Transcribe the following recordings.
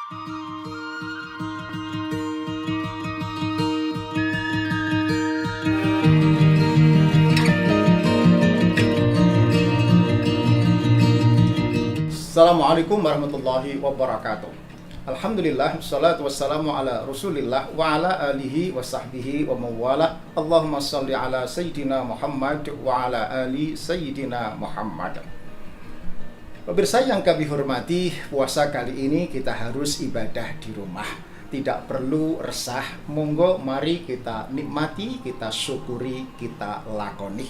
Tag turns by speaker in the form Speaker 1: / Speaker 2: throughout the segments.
Speaker 1: Assalamualaikum warahmatullahi wabarakatuh. Alhamdulillah, wassalatu wassalamu ala rasulillah wa ala alihi wa sahbihi wa mawala. Allahumma salli ala Sayyidina Muhammad wa ala ali Sayyidina Muhammad. Pemirsa yang kami hormati, puasa kali ini kita harus ibadah di rumah. Tidak perlu resah, monggo mari kita nikmati, kita syukuri, kita lakoni.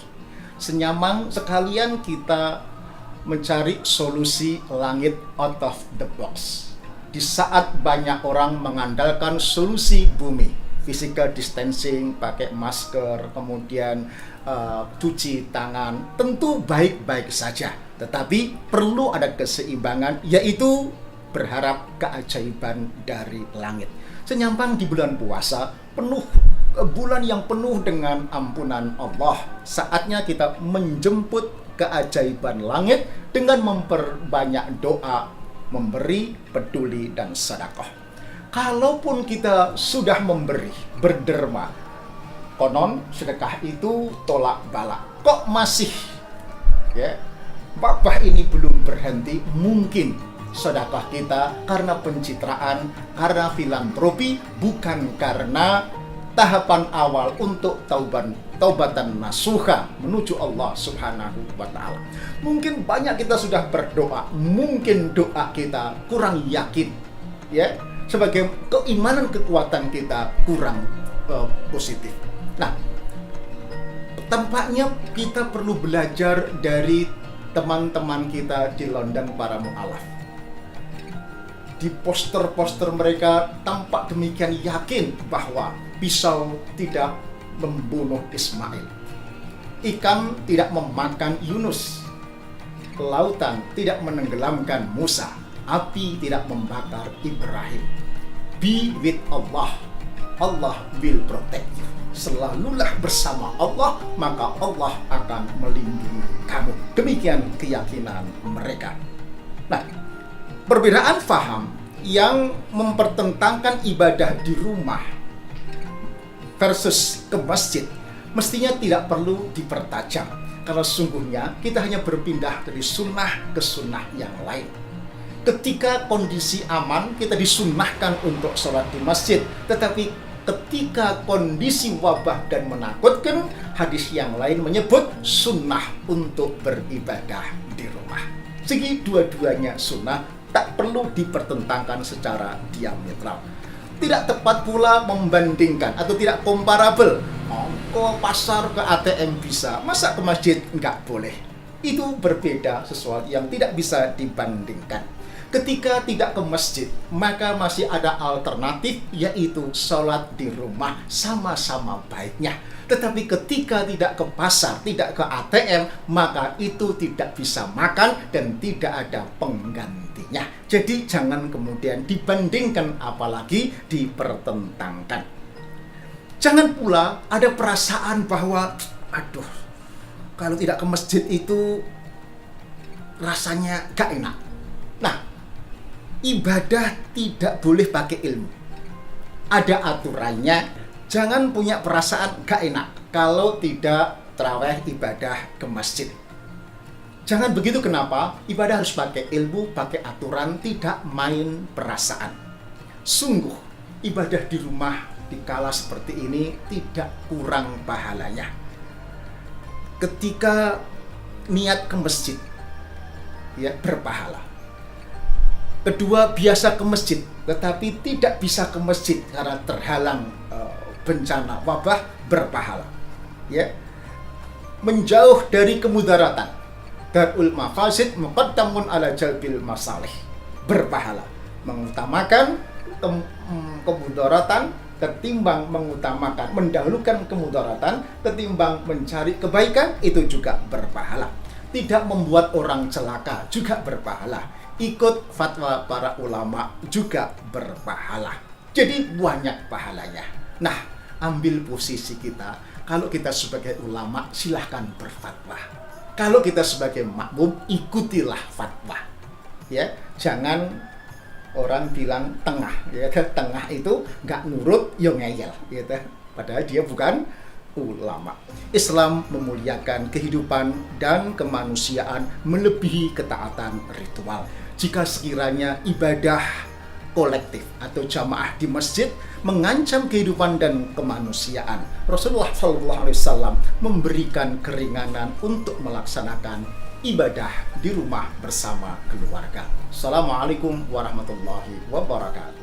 Speaker 1: Senyamang sekalian kita mencari solusi langit out of the box. Di saat banyak orang mengandalkan solusi bumi, physical distancing, pakai masker, kemudian cuci tangan, tentu baik-baik saja. Tetapi perlu ada keseimbangan, yaitu berharap keajaiban dari langit. Senyampang di bulan puasa, bulan yang penuh dengan ampunan Allah, saatnya kita menjemput keajaiban langit dengan memperbanyak doa, memberi, peduli, dan sedekah. Kalaupun kita sudah memberi, berderma, konon sedekah itu tolak bala. Kok masih wabah ini belum berhenti? Mungkin sedekah kita karena pencitraan, karena filantropi, bukan karena tahapan awal untuk taubatan nasuha menuju Allah Subhanahu wa Ta'ala. Mungkin banyak kita sudah berdoa, mungkin doa kita kurang yakin, sebagai keimanan kekuatan kita kurang positif. Nah, tampaknya kita perlu belajar dari teman-teman kita di London, para mu'alaf. Di poster-poster mereka tampak demikian yakin bahwa pisau tidak membunuh Ismail, ikan tidak memakan Yunus, lautan tidak menenggelamkan Musa, api tidak membakar Ibrahim. Be with Allah, Allah will protect you. Selalulah bersama Allah, maka Allah akan melindungi kamu. Demikian keyakinan mereka. Nah, perbedaan faham yang mempertentangkan ibadah di rumah versus ke masjid mestinya tidak perlu dipertajam, karena sungguhnya kita hanya berpindah dari sunnah ke sunnah yang lain. Ketika kondisi aman, kita disunnahkan untuk sholat di masjid, tetapi ketika kondisi wabah dan menakutkan, hadis yang lain menyebut sunnah untuk beribadah di rumah. Segi dua-duanya sunnah, tak perlu dipertentangkan secara diametral. Tidak tepat pula membandingkan atau tidak komparabel. Ke pasar, ke ATM bisa, masa ke masjid nggak boleh? Itu berbeda, sesuatu yang tidak bisa dibandingkan. Ketika tidak ke masjid, maka masih ada alternatif, yaitu sholat di rumah, sama-sama baiknya. Tetapi ketika tidak ke pasar, tidak ke ATM, maka itu tidak bisa makan dan tidak ada penggantinya. Jadi jangan kemudian dibandingkan, apalagi dipertentangkan. Jangan pula ada perasaan bahwa, aduh, kalau tidak ke masjid itu rasanya gak enak. Nah, ibadah tidak boleh pakai ilmu. Ada aturannya. Jangan punya perasaan gak enak kalau tidak tarawih ibadah ke masjid. Jangan begitu. Kenapa? Ibadah harus pakai ilmu, pakai aturan, tidak main perasaan. Sungguh, ibadah di rumah di kala seperti ini tidak kurang pahalanya. Ketika niat ke masjid, berpahala. Kedua, biasa ke masjid, tetapi tidak bisa ke masjid karena terhalang bencana wabah, berpahala. Menjauh dari kemudaratan, darul mafasid muqaddamun ala jalbil masalih, berpahala. Mengutamakan kemudaratan ketimbang mendahulukan kemudaratan ketimbang mencari kebaikan, itu juga berpahala. Tidak membuat orang celaka juga berpahala. Ikut fatwa para ulama juga berpahala. Jadi banyak pahalanya. Nah, ambil posisi kita. Kalau kita sebagai ulama, silahkan berfatwa. Kalau kita sebagai makmum, ikutilah fatwa. Jangan orang bilang tengah, ya, tengah itu nggak nurut, yo ngeyel, gitu. Padahal dia bukan ulama. Islam memuliakan kehidupan dan kemanusiaan melebihi ketaatan ritual. Jika sekiranya ibadah kolektif atau jamaah di masjid mengancam kehidupan dan kemanusiaan, Rasulullah SAW memberikan keringanan untuk melaksanakan ibadah di rumah bersama keluarga. Assalamualaikum warahmatullahi wabarakatuh.